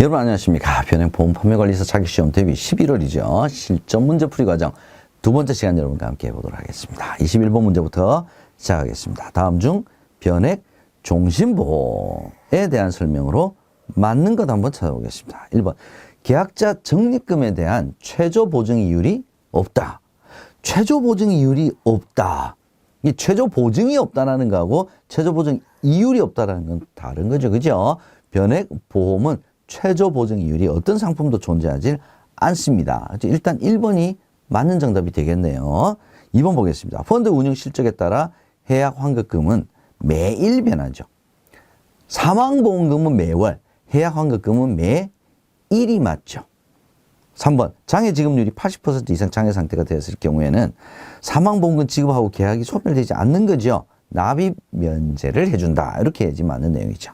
여러분 안녕하십니까. 변형보험 판매관리사 자격시험 대비 11월이죠. 실전 문제풀이 과정 두 번째 시간 여러분과 함께 해보도록 하겠습니다. 21번 문제부터 시작하겠습니다. 다음 중 변액 종신보험에 대한 설명으로 맞는 것 한번 찾아보겠습니다. 1번 계약자 적립금에 대한 최저 보증 이율이 없다. 최저 보증 이율이 없다. 이 최저 보증이 없다라는 거하고 최저 보증 이율이 없다라는 건 다른 거죠. 그죠? 변액 보험은 최저 보증 이율이 어떤 상품도 존재하지 않습니다. 일단 1번이 맞는 정답이 되겠네요. 2번 보겠습니다. 펀드 운영 실적에 따라 해약 환급금은 매일 변하죠. 사망보험금은 매월, 해약 환급금은 매일이 맞죠. 3번 장애 지급률이 80% 이상 장애 상태가 되었을 경우에는 사망보험금 지급하고 계약이 소멸되지 않는 거죠. 납입 면제를 해준다. 이렇게 해야지 맞는 내용이죠.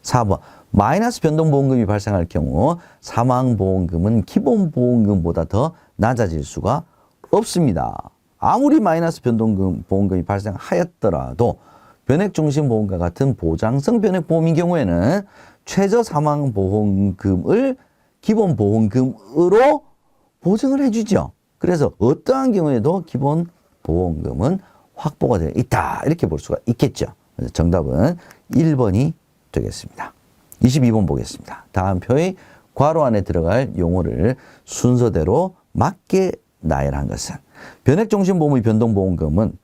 4번 마이너스 변동보험금이 발생할 경우 사망보험금은 기본보험금보다 더 낮아질 수가 없습니다. 아무리 마이너스 보험금이 발생하였더라도 변액종신보험과 같은 보장성 변액보험인 경우에는 최저 사망보험금을 기본보험금으로 보증을 해주죠. 그래서 어떠한 경우에도 기본보험금은 확보가 되어 있다. 이렇게 볼 수가 있겠죠. 그래서 정답은 1번이 되겠습니다. 22번 보겠습니다. 다음 표의 괄호 안에 들어갈 용어를 순서대로 맞게 나열한 것은 변액종신보험의 변동보험금은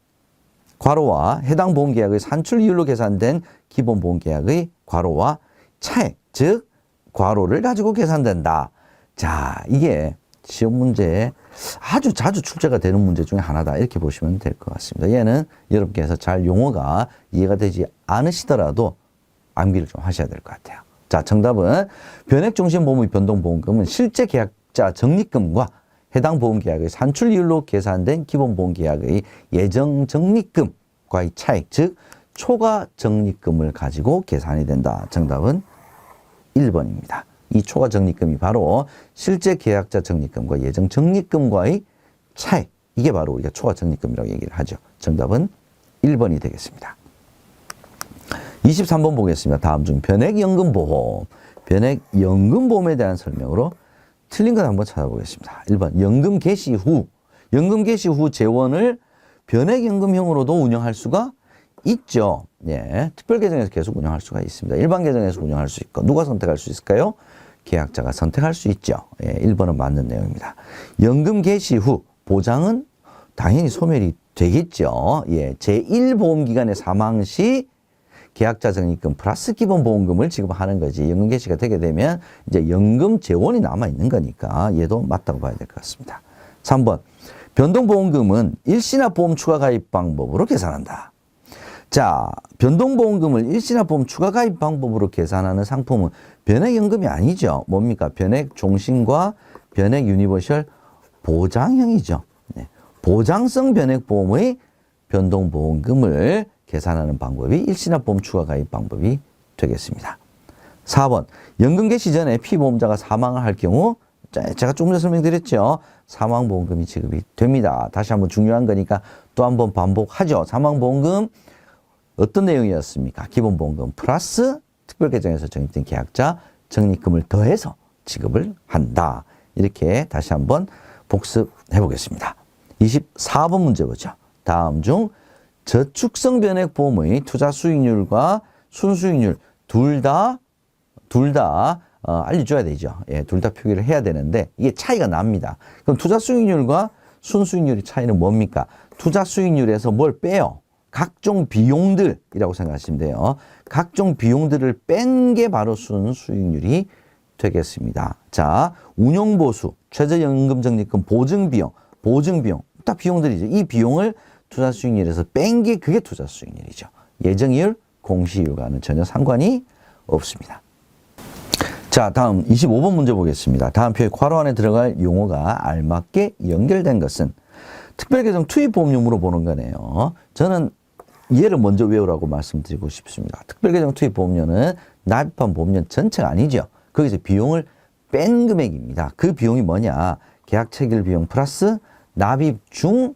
괄호와 해당 보험계약의 산출이율로 계산된 기본보험계약의 괄호와 차액, 즉 괄호를 가지고 계산된다. 자, 이게 시험 문제에 아주 자주 출제가 되는 문제 중에 하나다. 이렇게 보시면 될 것 같습니다. 얘는 여러분께서 잘 용어가 이해가 되지 않으시더라도 암기를 좀 하셔야 될 것 같아요. 자, 정답은 변액종신보험의 변동보험금은 실제 계약자 적립금과 해당 보험계약의 산출이율로 계산된 기본보험계약의 예정적립금과의 차익, 즉 초과적립금을 가지고 계산이 된다. 정답은 1번입니다. 이 초과적립금이 바로 실제 계약자 적립금과 예정적립금과의 차익, 이게 바로 우리가 초과적립금이라고 얘기를 하죠. 정답은 1번이 되겠습니다. 23번 보겠습니다. 다음 중 변액연금보험, 변액연금보험에 대한 설명으로 틀린 것 한번 찾아보겠습니다. 1번 연금 개시 후 재원을 변액연금형으로도 운영할 수가 있죠. 예, 특별계정에서 계속 운영할 수가 있습니다. 일반 계정에서 운영할 수 있고 누가 선택할 수 있을까요? 계약자가 선택할 수 있죠. 예, 1번은 맞는 내용입니다. 연금 개시 후 보장은 당연히 소멸이 되겠죠. 예, 제1보험기간의 사망 시 계약자 적립금 플러스 기본보험금을 지급하는 거지. 연금 개시가 되게 되면 이제 연금 재원이 남아 있는 거니까 얘도 맞다고 봐야 될 것 같습니다. 3번 변동보험금은 일시납보험 추가가입 방법으로 계산한다. 자, 변동보험금을 일시납보험 추가가입 방법으로 계산하는 상품은 변액연금이 아니죠. 뭡니까? 변액종신과 변액유니버셜 보장형이죠. 네. 보장성 변액보험의 변동보험금을 계산하는 방법이 일시납보험 추가가입 방법이 되겠습니다. 4번 연금 개시 전에 피보험자가 사망을 할 경우 제가 조금 전에 설명드렸죠. 사망보험금이 지급이 됩니다. 다시 한번 중요한 거니까 또 한번 반복하죠. 사망보험금 어떤 내용이었습니까? 기본보험금 플러스 특별계정에서 적립된 계약자 적립금을 더해서 지급을 한다. 이렇게 다시 한번 복습해 보겠습니다. 24번 문제 보죠. 다음 중 저축성 변액보험의 투자 수익률과 순수익률 둘 다 알려줘야 되죠. 예, 둘 다 표기를 해야 되는데 이게 차이가 납니다. 그럼 투자 수익률과 순수익률의 차이는 뭡니까? 투자 수익률에서 뭘 빼요? 각종 비용들이라고 생각하시면 돼요. 각종 비용들을 뺀 게 바로 순수익률이 되겠습니다. 자, 운용보수, 최저연금적립금, 보증비용 다 비용들이죠. 이 비용을 투자 수익률에서 뺀 게 그게 투자 수익률이죠. 예정이율, 공시이율과는 전혀 상관이 없습니다. 자, 다음 25번 문제 보겠습니다. 다음 표의 괄호 안에 들어갈 용어가 알맞게 연결된 것은 특별계정 투입보험용으로 보는 거네요. 저는 얘를 먼저 외우라고 말씀드리고 싶습니다. 특별계정 투입보험료는 납입한 보험료 전체가 아니죠. 거기서 비용을 뺀 금액입니다. 그 비용이 뭐냐? 계약 체결 비용 플러스 납입 중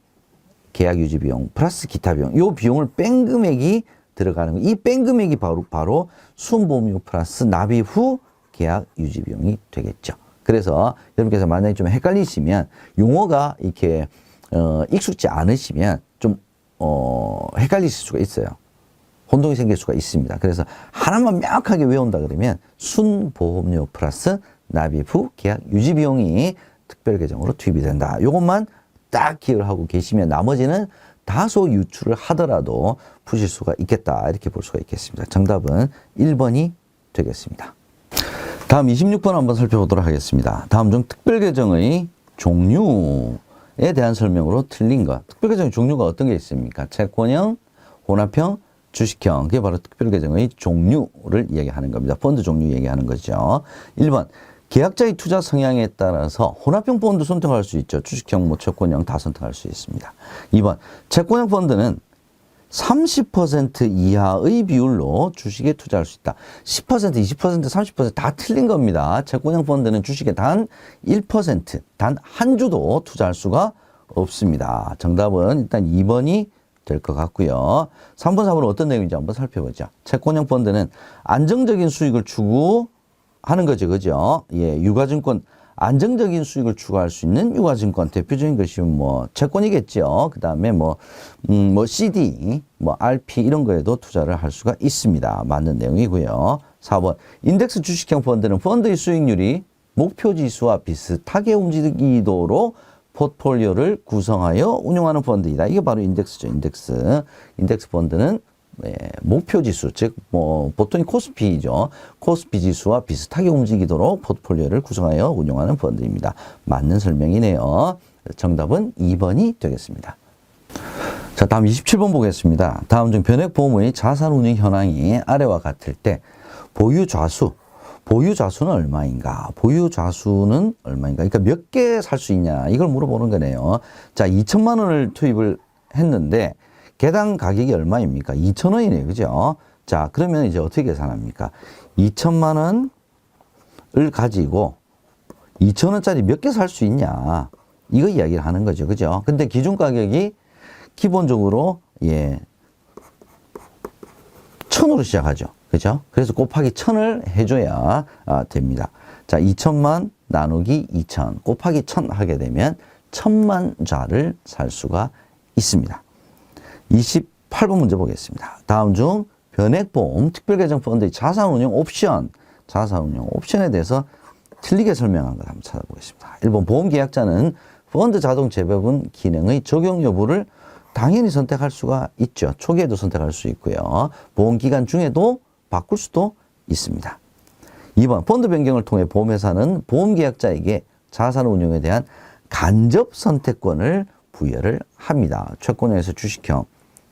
계약 유지 비용 플러스 기타 비용. 이 비용을 뺀 금액이 들어가는 거. 이 뺀 금액이 바로 순보험료 플러스 납입 후 계약 유지 비용이 되겠죠. 그래서 여러분께서 만약에 좀 헷갈리시면 용어가 이렇게 익숙지 않으시면 좀 헷갈리실 수가 있어요. 혼동이 생길 수가 있습니다. 그래서 하나만 명확하게 외운다 그러면 순보험료 플러스 납입 후 계약 유지 비용이 특별 계정으로 투입이 된다. 이것만 딱 기억을 하고 계시면 나머지는 다소 유출을 하더라도 푸실 수가 있겠다. 이렇게 볼 수가 있겠습니다. 정답은 1번이 되겠습니다. 다음 26번 한번 살펴보도록 하겠습니다. 다음 중 특별 계정의 종류에 대한 설명으로 틀린 것. 특별 계정의 종류가 어떤 게 있습니까? 채권형, 혼합형, 주식형. 그게 바로 특별 계정의 종류를 이야기하는 겁니다. 펀드 종류 얘기하는 거죠. 1번. 계약자의 투자 성향에 따라서 혼합형 펀드 선택할 수 있죠. 주식형, 채권형 다 선택할 수 있습니다. 2번. 채권형 펀드는 30% 이하의 비율로 주식에 투자할 수 있다. 10%, 20%, 30%다 틀린 겁니다. 채권형 펀드는 주식에 단 1%, 단 한 주도 투자할 수가 없습니다. 정답은 일단 2번이 될 것 같고요. 3번, 4번은 어떤 내용인지 한번 살펴보죠. 채권형 펀드는 안정적인 수익을 추구하는 거죠. 그죠? 예, 유가증권, 안정적인 수익을 추구할 수 있는 유가증권, 대표적인 것이 채권이겠죠. 그 다음에 CD, RP 이런 거에도 투자를 할 수가 있습니다. 맞는 내용이고요. 4번, 인덱스 주식형 펀드는 펀드의 수익률이 목표 지수와 비슷하게 움직이도록 포트폴리오를 구성하여 운용하는 펀드이다. 이게 바로 인덱스죠. 인덱스 펀드는 목표 지수, 즉 보통이 코스피죠. 코스피 지수와 비슷하게 움직이도록 포트폴리오를 구성하여 운용하는 펀드입니다. 맞는 설명이네요. 정답은 2번이 되겠습니다. 자, 다음 27번 보겠습니다. 다음 중 변액보험의 자산 운용 현황이 아래와 같을 때 보유 좌수는 얼마인가? 보유 좌수는 얼마인가? 그러니까 몇 개 살 수 있냐? 이걸 물어보는 거네요. 자, 2천만 원을 투입을 했는데 개당 가격이 얼마입니까? 2,000원이네요. 그죠? 자, 그러면 이제 어떻게 계산합니까? 2천만 원을 가지고 2,000원짜리 몇 개 살 수 있냐? 이거 이야기를 하는 거죠. 그죠? 근데 기준 가격이 기본적으로 1,000으로 시작하죠. 그죠? 그래서 곱하기 1,000을 해줘야 됩니다. 자, 2천만 나누기 2,000 곱하기 1,000 하게 되면 1,000만 좌를 살 수가 있습니다. 28번 문제 보겠습니다. 다음 중 변액보험 특별계정펀드의 자산운용 옵션에 대해서 틀리게 설명한 것 한번 찾아보겠습니다. 1번 보험계약자는 펀드 자동 재배분 기능의 적용 여부를 당연히 선택할 수가 있죠. 초기에도 선택할 수 있고요. 보험기간 중에도 바꿀 수도 있습니다. 2번 펀드 변경을 통해 보험회사는 보험계약자에게 자산운용에 대한 간접 선택권을 부여를 합니다. 채권형에서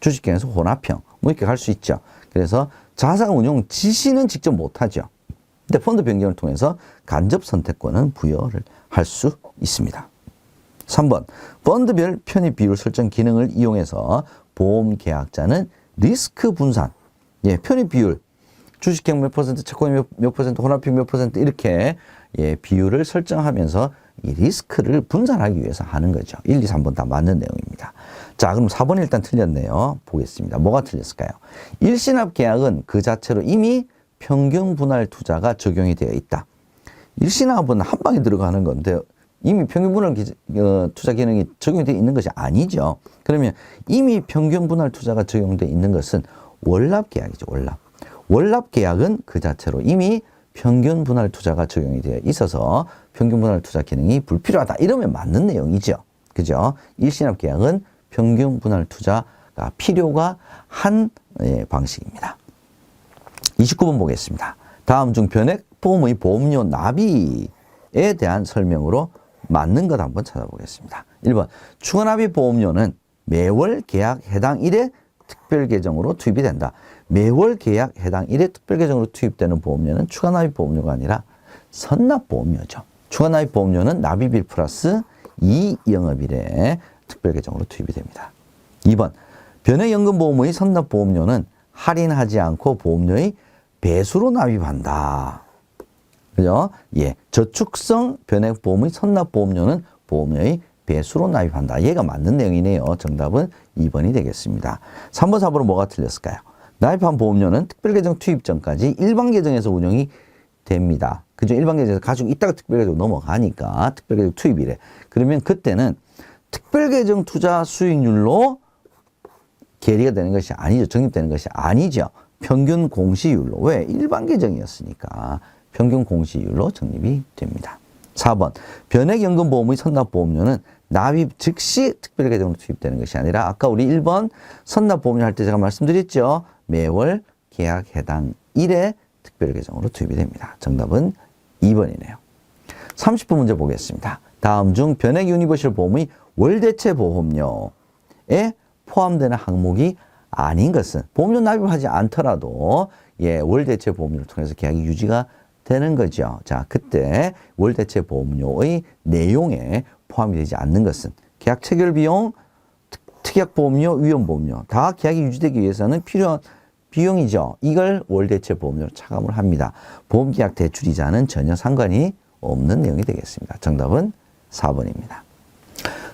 주식형에서 혼합형 이렇게 갈 수 있죠. 그래서 자산운용 지시는 직접 못하죠. 근데 펀드 변경을 통해서 간접 선택권은 부여를 할 수 있습니다. 3번 펀드별 편입 비율 설정 기능을 이용해서 보험계약자는 리스크 분산, 편입 비율 주식형 몇 퍼센트, 채권형 몇 퍼센트, 혼합형 몇 퍼센트 이렇게 비율을 설정하면서 이 리스크를 분산하기 위해서 하는 거죠. 1, 2, 3번 다 맞는 내용입니다. 자, 그럼 4번이 일단 틀렸네요. 보겠습니다. 뭐가 틀렸을까요? 일시납 계약은 그 자체로 이미 평균 분할 투자가 적용이 되어 있다. 일시납은 한 방에 들어가는 건데 이미 평균 분할 투자 기능이 적용이 되어 있는 것이 아니죠. 그러면 이미 평균 분할 투자가 적용되어 있는 것은 월납 계약이죠. 월납 계약은 그 자체로 이미 평균 분할 투자가 적용이 되어 있어서 평균 분할 투자 기능이 불필요하다. 이러면 맞는 내용이죠. 그죠? 일시납 계약은 평균 분할 투자가 필요가 한 방식입니다. 29번 보겠습니다. 다음 중 변액보험의 보험료 납입에 대한 설명으로 맞는 것 한번 찾아보겠습니다. 1번 추가납입 보험료는 매월 계약 해당 일에 특별계정으로 투입이 된다. 매월 계약 해당 일에 특별계정으로 투입되는 보험료는 추가납입 보험료가 아니라 선납보험료죠. 추가납입 보험료는 납입일 플러스 2영업일에 특별계정으로 투입이 됩니다. 2번 변액연금보험의 선납보험료는 할인하지 않고 보험료의 배수로 납입한다. 그죠? 저축성 변액보험의 선납보험료는 보험료의 배수로 납입한다. 얘가 맞는 내용이네요. 정답은 2번이 되겠습니다. 3번, 4번은 뭐가 틀렸을까요? 납입한 보험료는 특별계정 투입 전까지 일반 계정에서 운용이 됩니다. 그죠? 일반 계정에서 가지고 있다가 특별 계정 넘어가니까 특별 계정 투입이래. 그러면 그때는 특별 계정 투자 수익률로 계리가 되는 것이 아니죠. 적립되는 것이 아니죠. 평균 공시율로. 왜? 일반 계정이었으니까 평균 공시율로 적립이 됩니다. 4번. 변액연금보험의 선납보험료는 납입 즉시 특별 계정으로 투입되는 것이 아니라 아까 우리 1번 선납보험료 할 때 제가 말씀드렸죠. 매월 계약 해당 일에 특별 계정으로 투입이 됩니다. 정답은 2번이네요. 30번 문제 보겠습니다. 다음 중 변액 유니버셜 보험의 월대체 보험료에 포함되는 항목이 아닌 것은 보험료 납입을 하지 않더라도 월대체 보험료를 통해서 계약이 유지가 되는 거죠. 자, 그때 월대체 보험료의 내용에 포함이 되지 않는 것은 계약 체결 비용, 특약 보험료, 위험 보험료 다 계약이 유지되기 위해서는 필요한 비용이죠. 이걸 월대체 보험료로 차감을 합니다. 보험계약 대출이자는 전혀 상관이 없는 내용이 되겠습니다. 정답은 4번입니다.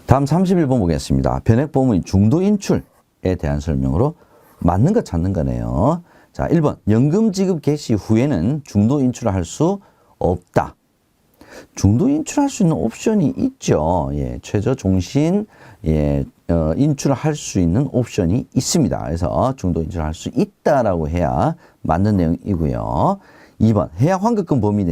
다음 31번 보겠습니다. 변액보험의 중도 인출에 대한 설명으로 맞는 거 찾는 거네요. 자, 1번. 연금 지급 개시 후에는 중도 인출을 할 수 없다. 중도 인출할 수 있는 옵션이 있죠. 최저 종신, 인출을 할 수 있는 옵션이 있습니다. 그래서 중도 인출을 할 수 있다라고 해야 맞는 내용이고요. 2번. 해약 환급금 범위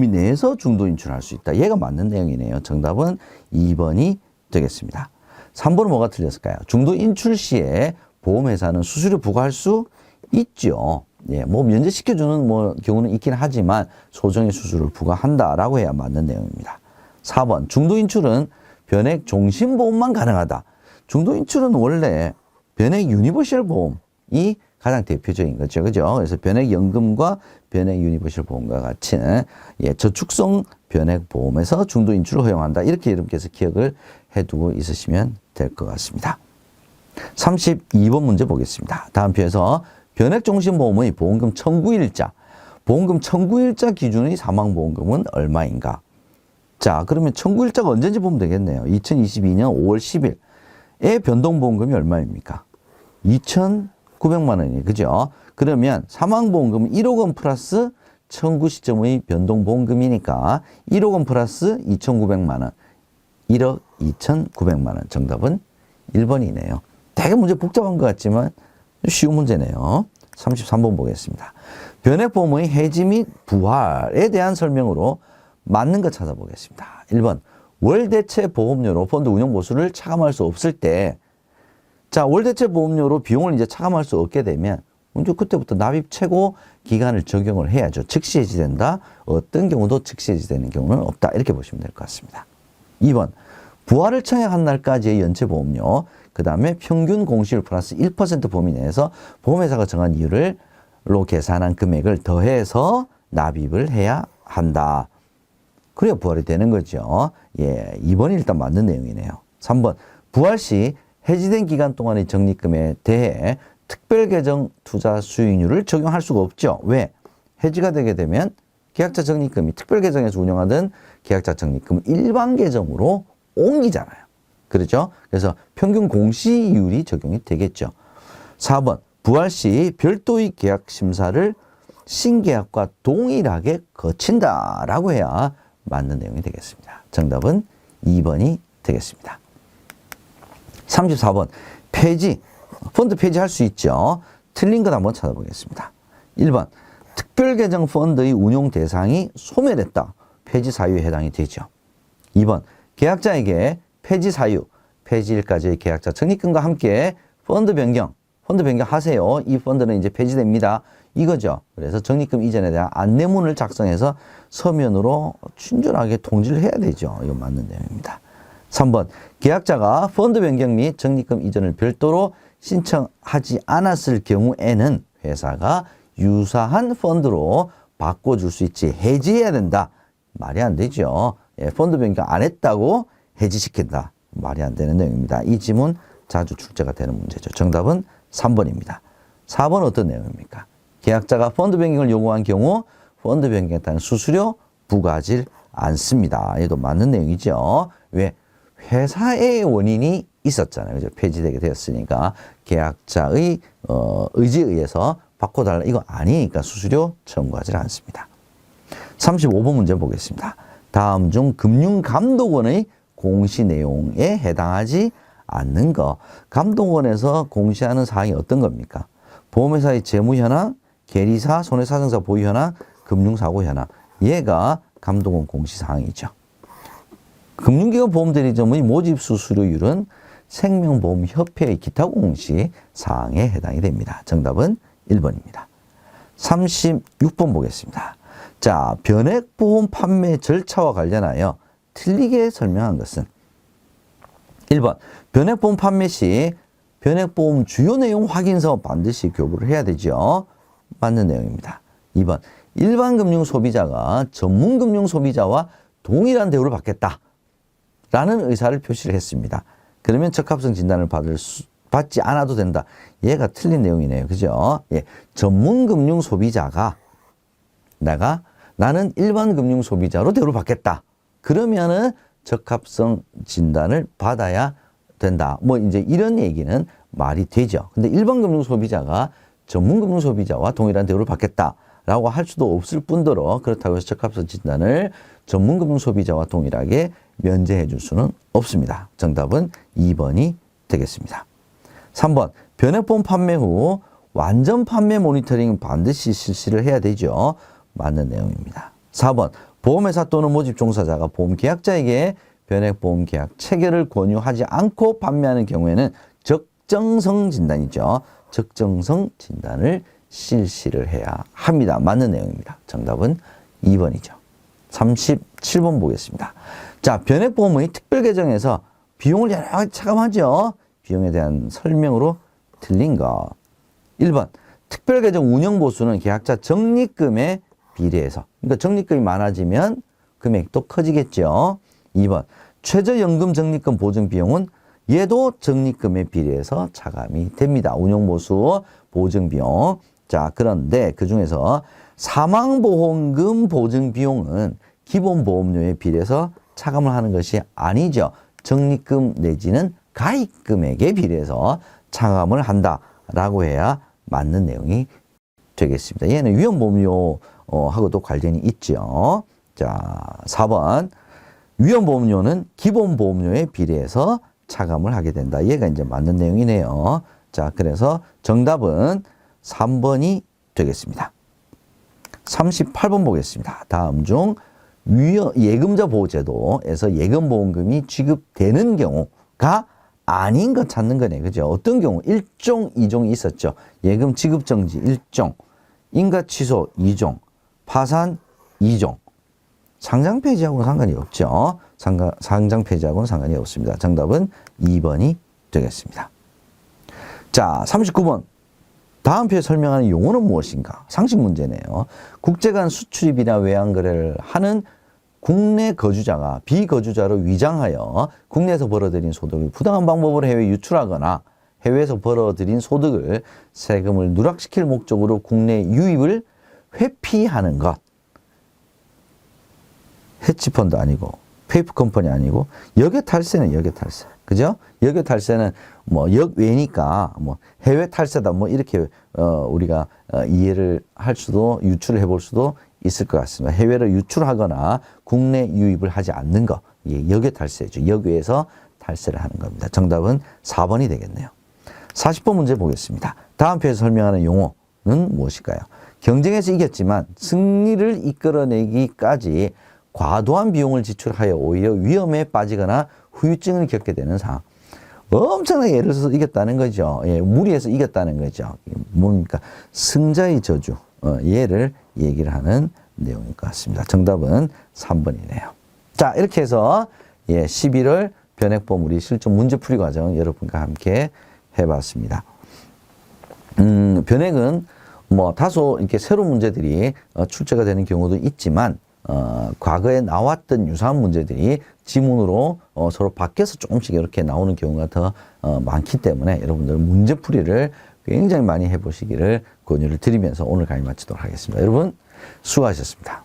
내에서 중도 인출할 수 있다. 얘가 맞는 내용이네요. 정답은 2번이 되겠습니다. 3번은 뭐가 틀렸을까요? 중도 인출 시에 보험회사는 수수료 부과할 수 있죠. 뭐 면제시켜주는 경우는 있긴 하지만 소정의 수수료를 부과한다라고 해야 맞는 내용입니다. 4번. 중도 인출은 변액 종신보험만 가능하다. 중도 인출은 원래 변액 유니버셜 보험이 가장 대표적인 거죠. 그죠? 그래서 변액연금과 변액 유니버셜 보험과 같은 저축성 변액 보험에서 중도 인출을 허용한다. 이렇게 여러분께서 기억을 해두고 있으시면 될 것 같습니다. 32번 문제 보겠습니다. 다음 표에서 변액종신보험의 보험금 청구일자, 보험금 청구일자 기준의 사망보험금은 얼마인가? 자, 그러면 청구일자가 언제인지 보면 되겠네요. 2022년 5월 10일에 변동보험금이 얼마입니까? 2,900만 원이에요. 그죠? 그러면 사망보험금은 1억 원 플러스 청구 시점의 변동보험금이니까 1억 원 플러스 2,900만 원. 1억 2,900만 원. 정답은 1번이네요. 되게 문제 복잡한 것 같지만 쉬운 문제네요. 33번 보겠습니다. 변액보험의 해지 및 부활에 대한 설명으로 맞는 거 찾아보겠습니다. 1번. 월대체 보험료로 펀드 운용 보수를 차감할 수 없을 때, 자, 월대체 보험료로 비용을 이제 차감할 수 없게 되면 먼저 그때부터 납입 최고 기간을 적용을 해야죠. 즉시 해지된다. 어떤 경우도 즉시 해지되는 경우는 없다. 이렇게 보시면 될 것 같습니다. 2번. 부활을 청약한 날까지의 연체 보험료, 그 다음에 평균 공시율 플러스 1% 범위 내에서 보험회사가 정한 이율로 계산한 금액을 더해서 납입을 해야 한다. 그래야 부활이 되는 거죠. 2번이 일단 맞는 내용이네요. 3번. 부활 시 해지된 기간 동안의 적립금에 대해 특별계정 투자 수익률을 적용할 수가 없죠. 왜? 해지가 되게 되면 계약자 적립금이 특별계정에서 운영하던 계약자 적립금을 일반 계정으로 옮기잖아요. 그렇죠? 그래서 평균 공시율이 적용이 되겠죠. 4번. 부활 시 별도의 계약 심사를 신계약과 동일하게 거친다라고 해야 맞는 내용이 되겠습니다. 정답은 2번이 되겠습니다. 34번. 폐지. 펀드 폐지할 수 있죠. 틀린 것 한번 찾아보겠습니다. 1번. 특별계정 펀드의 운용 대상이 소멸했다. 폐지 사유에 해당이 되죠. 2번. 계약자에게 폐지 사유, 폐지일까지의 계약자 적립금과 함께 펀드 변경 하세요. 이 펀드는 이제 폐지됩니다. 이거죠. 그래서 적립금 이전에 대한 안내문을 작성해서 서면으로 친절하게 통지를 해야 되죠. 이거 맞는 내용입니다. 3번. 계약자가 펀드 변경 및 적립금 이전을 별도로 신청하지 않았을 경우에는 회사가 유사한 펀드로 바꿔줄 수 있지 해지해야 된다. 말이 안 되죠. 펀드 변경 안 했다고 해지시킨다. 말이 안 되는 내용입니다. 이 지문 자주 출제가 되는 문제죠. 정답은 3번입니다. 4번 어떤 내용입니까? 계약자가 펀드 변경을 요구한 경우 펀드 변경에 따른 수수료 부과하지 않습니다. 얘도 맞는 내용이죠. 왜? 회사의 원인이 있었잖아요. 그죠? 폐지되게 되었으니까 계약자의 의지에 의해서 바꿔달라. 이거 아니니까 수수료 청구하지 않습니다. 35번 문제 보겠습니다. 다음 중 금융감독원의 공시 내용에 해당하지 않는 거. 감독원에서 공시하는 사항이 어떤 겁니까? 보험회사의 재무현황, 계리사, 손해사정사 보유현황, 금융사고현황. 얘가 감독원 공시사항이죠. 금융기관 보험대리점의 모집수수료율은 생명보험협회의 기타 공시사항에 해당이 됩니다. 정답은 1번입니다. 36번 보겠습니다. 자, 변액보험 판매 절차와 관련하여 틀리게 설명한 것은 1번, 변액보험 판매 시 변액보험 주요 내용 확인서 반드시 교부를 해야 되죠. 맞는 내용입니다. 2번, 일반 금융 소비자가 전문 금융 소비자와 동일한 대우를 받겠다 라는 의사를 표시를 했습니다. 그러면 적합성 진단을 받지 않아도 된다. 얘가 틀린 내용이네요. 그죠? 예. 전문 금융 소비자가 나는 일반 금융 소비자로 대우를 받겠다. 그러면은 적합성 진단을 받아야 된다. 뭐 이제 이런 얘기는 말이 되죠. 근데 일반 금융 소비자가 전문 금융 소비자와 동일한 대우를 받겠다라고 할 수도 없을 뿐더러 그렇다고 해서 적합성 진단을 전문 금융 소비자와 동일하게 면제해 줄 수는 없습니다. 정답은 2번이 되겠습니다. 3번, 변액보험 판매 후 완전 판매 모니터링 반드시 실시를 해야 되죠. 맞는 내용입니다. 4번, 보험회사 또는 모집 종사자가 보험계약자에게 변액보험 계약 체결을 권유하지 않고 판매하는 경우에는 적정성 진단이죠. 적정성 진단을 실시를 해야 합니다. 맞는 내용입니다. 정답은 2번이죠. 37번 보겠습니다. 자, 변액보험의 특별계정에서 비용을 여러 가지 차감하죠. 비용에 대한 설명으로 틀린 거. 1번, 특별계정 운영보수는 계약자 적립금에 비례해서. 그러니까 적립금이 많아지면 금액도 커지겠죠. 2번, 최저연금 적립금 보증비용은 얘도 적립금에 비례해서 차감이 됩니다. 운영보수 보증비용. 자, 그런데 그 중에서 사망보험금 보증비용은 기본보험료에 비례해서 차감을 하는 것이 아니죠. 적립금 내지는 가입금액에 비례해서 차감을 한다라고 해야 맞는 내용이 되겠습니다. 얘는 위험보험료하고도 관련이 있죠. 자, 4번. 위험보험료는 기본보험료에 비례해서 차감을 하게 된다. 얘가 이제 맞는 내용이네요. 자, 그래서 정답은 3번이 되겠습니다. 38번 보겠습니다. 다음 중 예금자 보호제도에서 예금보험금이 지급되는 경우가 아닌 것 찾는 거네. 그죠? 어떤 경우? 1종, 2종이 있었죠. 예금 지급정지 1종, 인가취소 2종, 파산 2종. 상장폐지하고는 상관이 없죠. 상장폐지하고는 상관이 없습니다. 정답은 2번이 되겠습니다. 자, 39번. 다음 표에 설명하는 용어는 무엇인가? 상식 문제네요. 국제 간 수출입이나 외환 거래를 하는 국내 거주자가 비거주자로 위장하여 국내에서 벌어들인 소득을 부당한 방법으로 해외 유출하거나 해외에서 벌어들인 소득을 세금을 누락시킬 목적으로 국내 유입을 회피하는 것. 해치펀드 아니고 페이퍼 컴퍼니 아니고 역외탈세는 역외탈세. 그죠? 역외탈세는 뭐 역외니까 뭐 해외 탈세다 뭐 이렇게 우리가 이해를 할 수도 유출을 해볼 수도 있을 것 같습니다. 해외로 유출하거나 국내 유입을 하지 않는 거. 예, 역외탈세죠. 역외에서 탈세를 하는 겁니다. 정답은 4번이 되겠네요. 40번 문제 보겠습니다. 다음 표에서 설명하는 용어는 무엇일까요? 경쟁에서 이겼지만 승리를 이끌어내기까지 과도한 비용을 지출하여 오히려 위험에 빠지거나 후유증을 겪게 되는 상황. 엄청나게 예를 들어서 이겼다는 거죠. 예, 무리해서 이겼다는 거죠. 뭡니까? 승자의 저주. 얘를 얘기를 하는 내용인 것 같습니다. 정답은 3번이네요. 자, 이렇게 해서 11월 변액보험 우리 실전 문제풀이 과정 여러분과 함께 해봤습니다. 변액은 뭐 다소 이렇게 새로운 문제들이 출제가 되는 경우도 있지만 과거에 나왔던 유사한 문제들이 지문으로 서로 바뀌어서 조금씩 이렇게 나오는 경우가 더 많기 때문에 여러분들 문제풀이를 굉장히 많이 해보시기를 권유를 드리면서 오늘 강의 마치도록 하겠습니다. 여러분 수고하셨습니다.